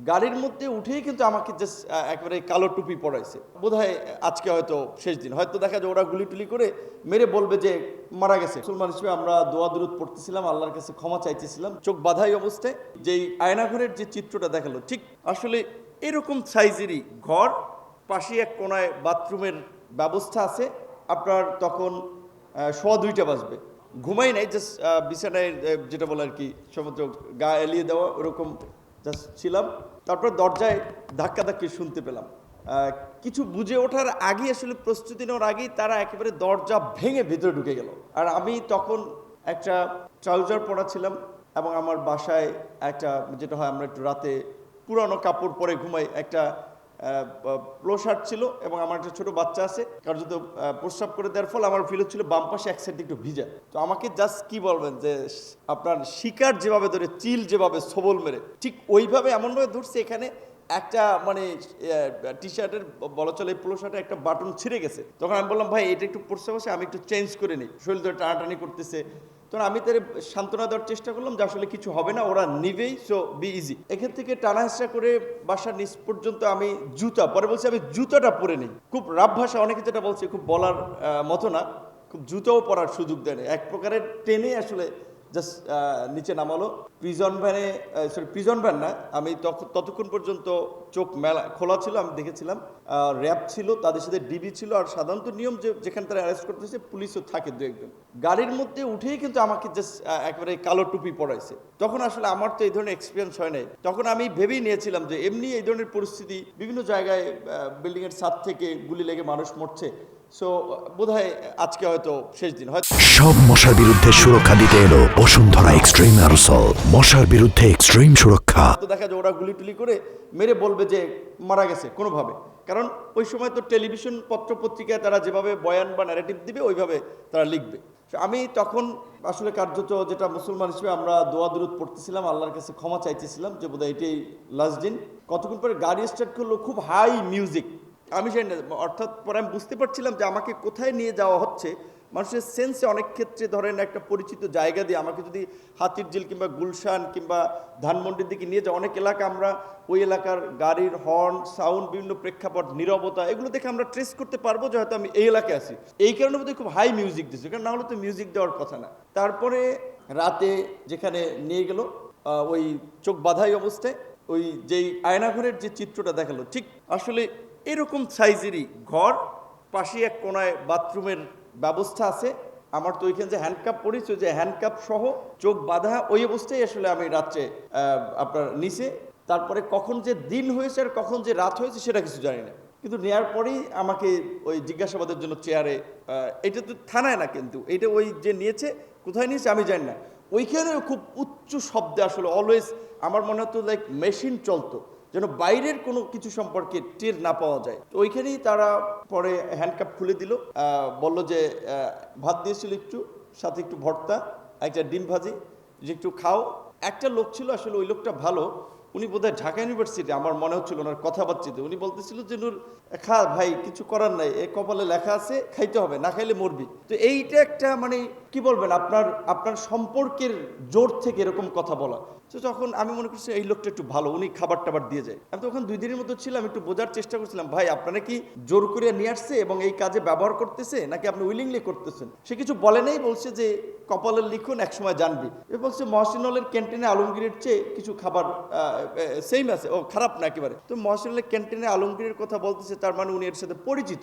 গাড়ির মধ্যে উঠেই কিন্তু আমাকে জাস্ট একেবারে কালো টুপি পরাইছে। বোধহয় আজকে হয়তো শেষ দিন, হয়তো দেখা যায় ওরা গুলি টুলি করে মেরে বলবে যে মারা গেছে। মুসলমান হিসেবে আমরা দোয়া দুরুদ পড়তেছিলাম, আল্লাহর কাছে ক্ষমা চাইতেছিলাম, চোখ বাঁধাই অবস্থায় যেই আয়নাঘরের যে চিত্রটা দেখালো, ঠিক আসলে এরকম সাইজেরই ঘর, পাশে এক কোনায় বাথরুমের ব্যবস্থা আছে। আপনার তখন সোয়া 2টা বাজবে, ঘুমাই নাই, জাস্ট বিছানায় যেটা বলে আর কি সমুদ্র গা এলিয়ে দেওয়া ওরকম জাস্ট ছিলাম। তারপর দরজায় ধাক্কাধাক্কি শুনতে পেলাম। কিছু বুঝে ওঠার আগে, আসলে প্রস্তুতি নেওয়ার আগেই তারা একেবারে দরজা ভেঙে ভিতরে ঢুকে গেল। আর আমি তখন একটা ট্রাউজার পরা ছিলাম এবং আমার বাসায় একটা, যেটা হয় আমরা একটু রাতে পুরানো কাপড় পরে ঘুমাই, একটা প্লো শার্ট ছিল এবং আমার একটা ছোটো বাচ্চা আছে, কারণ যদি প্রস্রাব করে দেওয়ার ফলে আমার ফিল হচ্ছিল বাম পাশে এক সাইড একটু ভিজা। তো আমাকে জাস্ট কি বলবেন যে আপনার শিকার যেভাবে ধরে, চিল যেভাবে সবল মেরে, ঠিক ওইভাবে এমনভাবে ধরছে এখানে একটা মানে টি শার্টের বলা চলে পোলো শার্টের একটা বাটন ছিঁড়ে গেছে। তখন আমি বললাম ভাই এটা একটু পড়ছে বসে, আমি একটু চেঞ্জ করে নিই, শরীর ধরে টানাটানি করতেছে। তখন আমি তাদের সান্ত্বনা দেওয়ার চেষ্টা করলাম যে আসলে কিছু হবে না, ওরা নিবেই, সো বি ইজি। এখান থেকে টানা হেঁচড়া করে বাসার নিচ পর্যন্ত আমি জুতা পরে বলছি আমি জুতাটা পরে নিই। খুব রাব ভাষা, অনেকে যেটা বলছে খুব বলার মতো না, খুব জুতাও পরার সুযোগ দেয় না, এক প্রকারের টেনে আসলে জাস্ট নিচে নামালো। প্রিজন ভ্যান না, আমি ততক্ষণ পর্যন্ত চোখ মেলা খোলা ছিল, আমি দেখেছিলাম র্যাব ছিল, তাদের সাথে ডিবি ছিল, আর সাধারণত নিয়ম যে যেখানে তারা অ্যারেস্ট করতেছে পুলিশও থাকে দু একজন। গাড়ির মধ্যে উঠেই কিন্তু আমাকে জাস্ট একেবারে কালো টুপি পরাইছে। তখন আসলে আমার তো এই ধরনের এক্সপিরিয়েন্স হয় নাই। তখন আমি ভেবেই নিয়েছিলাম যে এমনি এই ধরনের পরিস্থিতি বিভিন্ন জায়গায়, বিল্ডিংয়ের ছাদ থেকে গুলি লেগে মানুষ মরছে, সো বোধহয় আজকে হয়তো শেষ দিন। হয়তো সব মশার বিরুদ্ধে সুরক্ষা দিতে এলো বসুন্ধরা এক্সট্রিম অ্যারোসল, মশার বিরুদ্ধে এক্সট্রিম সুরক্ষা। তো দেখা যায় ওরা গুলি টুলি করে মেরে বলবে যে মারা গেছে কোনোভাবে, কারণ ওই সময় তো টেলিভিশন পত্র পত্রিকায় তারা যেভাবে বয়ান বা ন্যারেটিভ দিবে ওইভাবে তারা লিখবে। আমি তখন আসলে কার্যত, যেটা মুসলমান হিসেবে আমরা দোয়া দুরুদ পড়তেছিলাম, আল্লাহর কাছে ক্ষমা চাইতেছিলাম যে বোধহয় এটাই লাস্ট দিন। কতক্ষণ পরে গাড়ি স্টার্ট করলো, খুব হাই মিউজিক, আমি জানি না, অর্থাৎ পরে আমি বুঝতে পারছিলাম যে আমাকে কোথায় নিয়ে যাওয়া হচ্ছে। মানুষের সেন্সে অনেক ক্ষেত্রে ধরেন একটা পরিচিত জায়গা দিয়ে আমাকে যদি হাতিরঝিল কিংবা গুলশান কিংবা ধানমন্ডির দিকে নিয়ে যায়, অনেক এলাকা আমরা ওই এলাকার গাড়ির হর্ন সাউন্ড, বিভিন্ন প্রেক্ষাপট, নীরবতা, এগুলো দেখে আমরা ট্রেস করতে পারবো যে হয়তো আমি এই এলাকায় আছি। এই কারণে বোধহয় খুব হাই মিউজিক দিচ্ছে, কারণ না হলে তো মিউজিক দেওয়ার কথা না। তারপরে রাতে যেখানে নিয়ে গেল, ওই চোখ বাঁধাই অবস্থায় ওই যেই আয়নাঘরের যে চিত্রটা দেখালো, ঠিক আসলে এরকম সাইজেরই ঘর, পাশে এক কোনায় বাথরুমের ব্যবস্থা আছে। আমার তো ওইখানে যে হ্যান্ডকাপ পড়েছে, যে হ্যান্ডকাপ সহ চোখ বাঁধা ওই অবস্থায় আসলে আমি রাত্রে আপনার নিচে। তারপরে কখন যে দিন হয়েছে আর কখন যে রাত হয়েছে সেটা কিছু জানি না, কিন্তু নেওয়ার পরেই আমাকে ওই জিজ্ঞাসাবাদের জন্য চেয়ারে, এটা তো থানায় না, কিন্তু এটা ওই যে নিয়েছে, কোথায় নিয়েছে আমি জানি না, ওইখানেও খুব উচ্চ শব্দে আসলে অলওয়েজ আমার মনে হতো লাইক মেশিন চলতো, যেন বাইরের কোনো কিছু সম্পর্কে টের না পাওয়া যায়। তো ওইখানেই তারা পরে হ্যান্ডকাপ খুলে দিল, বলল যে ভাত দিয়েছিল একটু, সাথে একটু ভর্তা, একটা ডিম ভাজি, যে একটু খাও। একটা লোক ছিল, আসলে ওই লোকটা ভালো, উনি বোধহয় ঢাকা ইউনিভার্সিটি, আমার মনে হচ্ছিল ওনার কথাবার্তাতে, উনি বলতেছিল যে নূর খা ভাই, কিছু করার নাই, এ কপালে লেখা আছে, খাইতে হবে, না খাইলে মরবি। তো এইটা একটা মানে কি বলবেন, আপনার সম্পর্কের জোর থেকে এরকম কথা বলা। তো তখন আমি মনে করছি এই লোকটা একটু ভালো, উনি খাবার টাবার দিয়ে যায়। আমি তখন 2 দিনের মতো ছিলাম, একটু বোঝার চেষ্টা করছিলাম, ভাই আপনারা কি জোর করে নিয়ে আসছে এবং এই কাজে ব্যবহার করতেছে, নাকি আপনি উইলিংলি করতেছেন। সে কিছু বলে নাই, বলছে যে কপালের লিখুন, এক সময় জানবি। এ বলছে মহসিনুলের ক্যান্টিনে আলমগীরের চেয়ে কিছু খাবার সেম আছে, ও খারাপ না একেবারে। তো মহসিনুলের ক্যান্টিনে আলমগীরের কথা বলতেছে, তার মানে উনি এর সাথে পরিচিত।